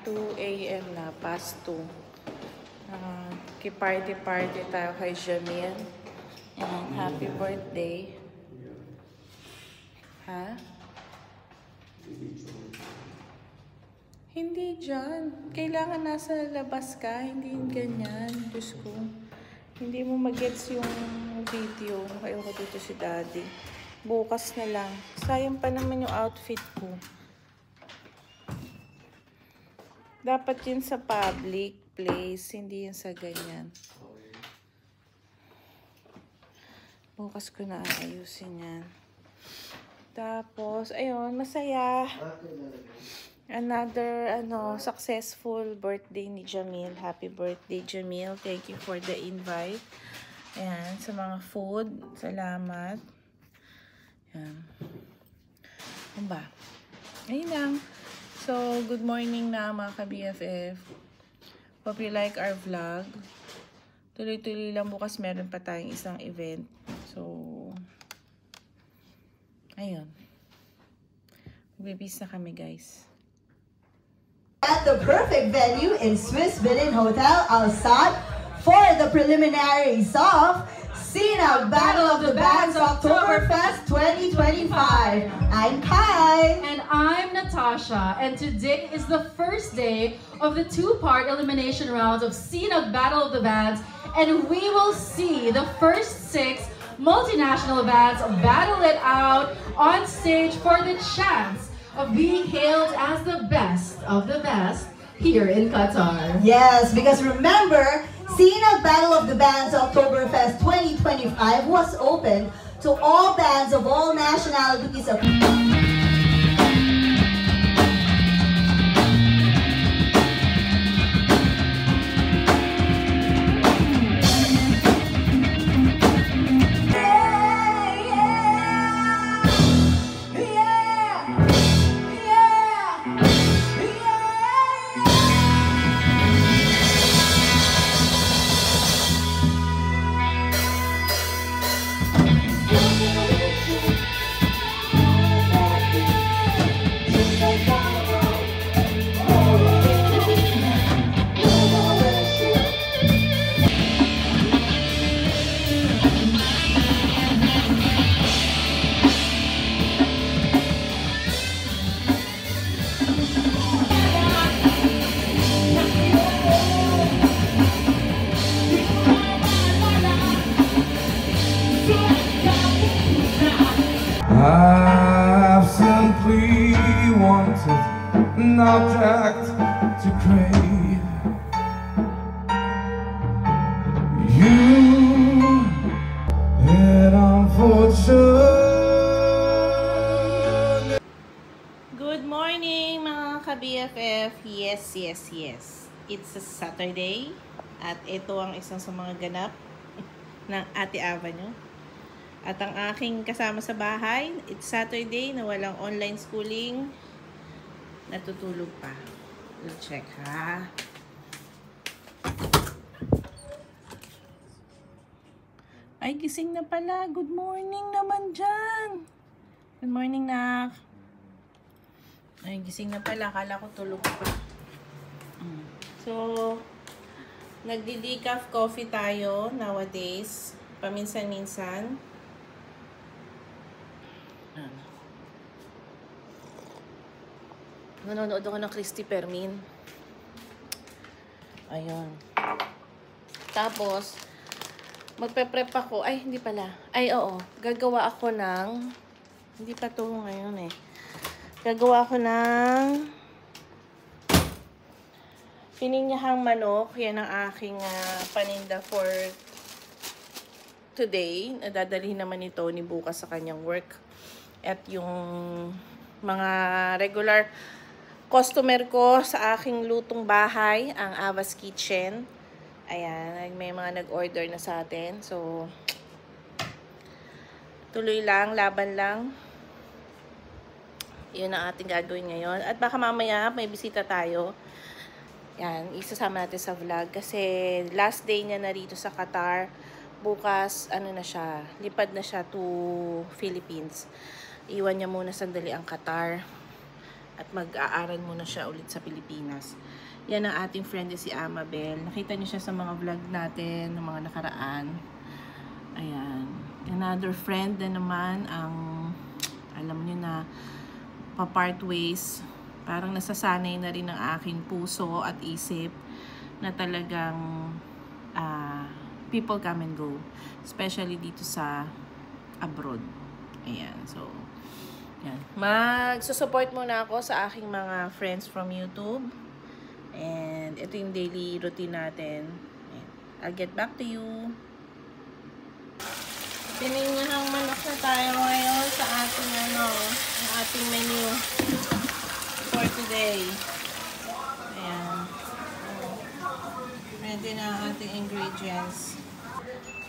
2 a.m. na, past 2. Ki-party tayo kay Jamil. And happy birthday. Ha? Hindi dyan. Kailangan nasa labas ka. Hindi ganyan. Diyos ko. Hindi mo mag-gets yung video. Ayoko dito si Daddy. Bukas na lang. Sayang pa naman yung outfit ko. Dapat yun sa public place. Hindi yun sa ganyan. Bukas ko na ayusin yan. Tapos, ayun, masaya. Another, successful birthday ni Jamil. Happy birthday, Jamil. Thank you for the invite. Ayan, sa mga food. Salamat. Ayan. Ano ba? Ayun lang. So, good morning na mga ka-BFF. Hope you like our vlog. Tuloy-tuloy lang, bukas meron pa tayong isang event. So, ayun. Magbibis na kami, guys. At the perfect venue in Swiss Berlin Hotel, Alsace, for the preliminaries of Sinag Battle of the Bands Oktoberfest 2025. I'm Kai. And I'm Natasha. And today is the first day of the two-part elimination round of Sinag Battle of the Bands. And we will see the first 6 multinational bands battle it out on stage for the chance of being hailed as the best of the best here in Qatar. Yes, because remember, Sinag Battle of the Bands Oktoberfest 2025 was open to all bands of all nationalities of I've simply wanted an object to crave. You had unfortunate. Good morning mga ka-BFF. Yes. It's a Saturday. At ito ang isang sa mga ganap ng Ate Avenue. At ang aking kasama sa bahay, it's Saturday na walang online schooling. Natutulog pa. We'll check, ha? Ay, gising na pala. Good morning naman dyan. Good morning, Nak. Ay, gising na pala. Akala ko tulog pa. So, nagdi-decaf coffee tayo nowadays. Paminsan-minsan. Nanonood ako ng Christy Permin. Ayun. Tapos, magpe-prep ako. Ay, hindi pala. Ay, oo. Gagawa ako ng... Hindi pa to ngayon eh. Gagawa ako ng... pininyahang manok. Yan ang aking paninda for today. Nadadalhin naman ito ni bukas sa kanyang work. At yung mga regular customer ko sa aking lutong bahay, ang Ava's Kitchen. Ayan, may mga nag-order na sa atin. So, tuloy lang, laban lang. Yun ang ating gagawin ngayon. At baka mamaya may bisita tayo. Yan, isasama natin sa vlog. Kasi last day niya na rito sa Qatar. Bukas, lipad na siya to Philippines. Iwan niya muna sandali ang Qatar. At mag-aaral muna siya ulit sa Pilipinas. Yan ang ating friend si Amabel. Nakita niyo siya sa mga vlog natin, ng mga nakaraan. Ayan. Another friend na naman ang, alam niyo na, pa-part ways. Parang nasasanay na rin ang aking puso at isip na talagang people come and go. Especially dito sa abroad. Ayan. So, yan. Magsusupport muna ako sa aking mga friends from YouTube. And ito yung daily routine natin. I'll get back to you. Pininyahang manok na tayo ngayon sa ating ating menu for today. Ayan. Ready na ang ating ingredients.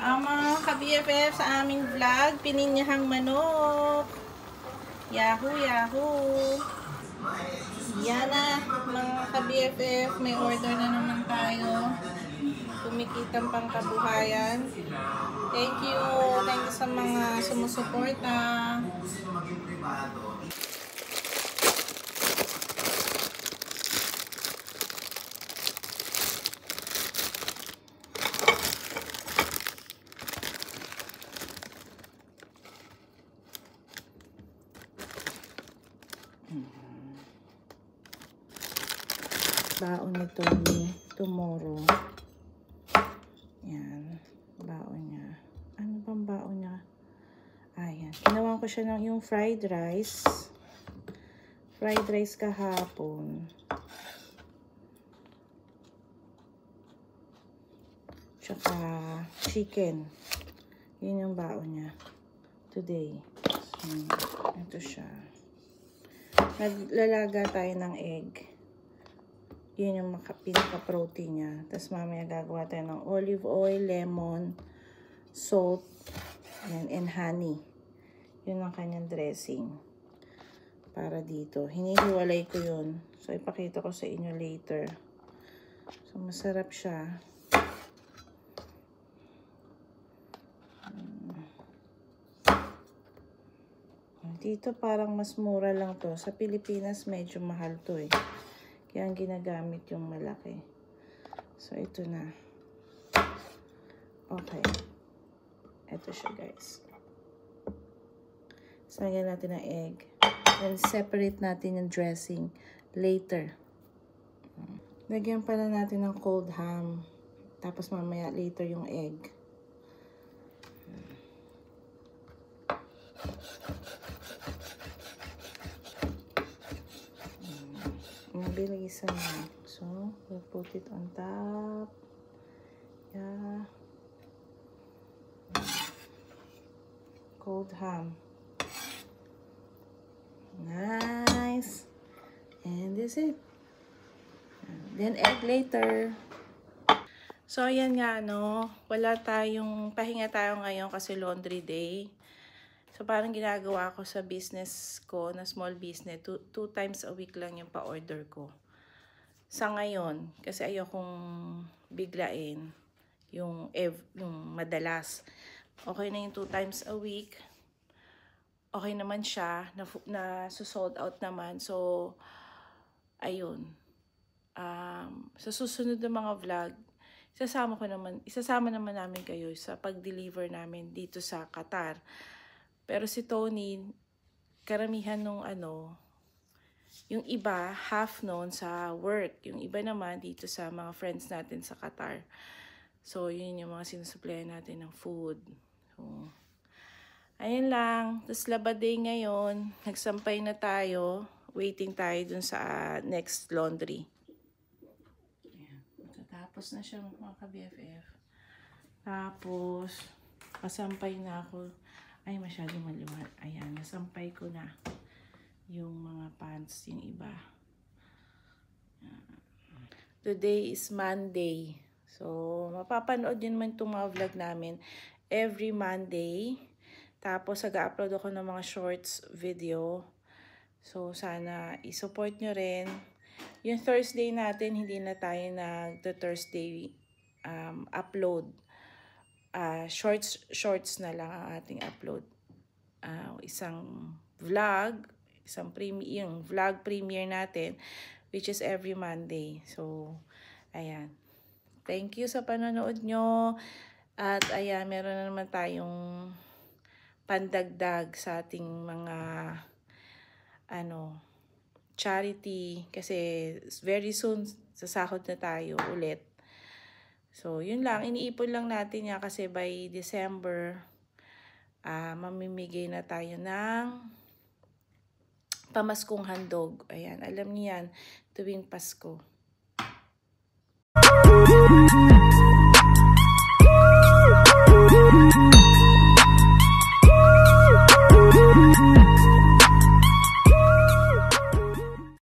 Ang mga ka-BFF sa aming vlog, pininyahang manok. Yahoo, yahoo! Yan na, mga ka-BFF, may order na naman tayo. Kumikitang pangkabuhayan. Thank you sa mga sumusuporta. Baon nito ni tomorrow. Yan. Baon niya. Ano bang baon niya? Ayan. Ginawa ko siya ng yung fried rice. Fried rice kahapon. Tsaka chicken. Yun yung baon niya. Today. So, ito siya. Naglalaga tayo ng egg. Yun yung pinaka-protein niya. Tapos mamaya gagawa tayo ng olive oil, lemon, salt, and honey. Yun ang kanyang dressing. Para dito. Hinihiwalay ko yun. So, ipakita ko sa inyo later. So, masarap siya. Dito parang mas mura lang to. Sa Pilipinas, medyo mahal to eh. Kaya ang ginagamit yung malaki. So, ito na. Okay. Ito siya, guys. So, lagyan natin ang egg. Then, separate natin yung dressing later. Lagyan pala natin ng cold ham. Tapos, mamaya later yung egg. Mabilisan na. So, we'll put it on top. Yeah. Cold ham. Nice. And this is it. Then egg later. So, ayan nga, no. Wala tayong, pahinga tayo ngayon kasi laundry day. So, parang ginagawa ko sa business ko, na small business, two times a week lang yung pa-order ko. Sa ngayon, kasi ayokong biglain yung madalas. Okay na yung 2 times a week. Okay naman siya, na sold out naman. So, ayun. Sa susunod na mga vlog, isasama naman namin kayo sa pag-deliver namin dito sa Qatar. Pero si Tony, karamihan nung yung iba, half noon sa work. Yung iba naman dito sa mga friends natin sa Qatar. So, yun yung mga sinusuplayan natin ng food. So, ayun lang. Tapos Laba Day ngayon. Nagsampay na tayo. Waiting tayo dun sa next laundry. Ayan. Tapos na siya mga ka-BFF. Tapos, kasampay na ako. Ay, masyado maliwanag. Ayan, nasampay ko na yung mga pants, yung iba. Today is Monday. So, mapapanood yun naman itong mga vlog namin every Monday. Tapos, nag-upload ako ng mga shorts video. So, sana i-support nyo rin. Yung Thursday natin, hindi na tayo nag-Thursday upload. Shorts na lang ang ating upload. Isang vlog, yung vlog premiere natin, which is every Monday. So, ayan. Thank you sa panonood nyo. At ayan, meron na naman tayong pandagdag sa ating mga charity. Kasi very soon, sasahod na tayo ulit. So, yun lang. Iniipon lang natin yan kasi by December, mamimigay na tayo ng pamaskong handog. Ayan, alam niyo yan, tuwing Pasko.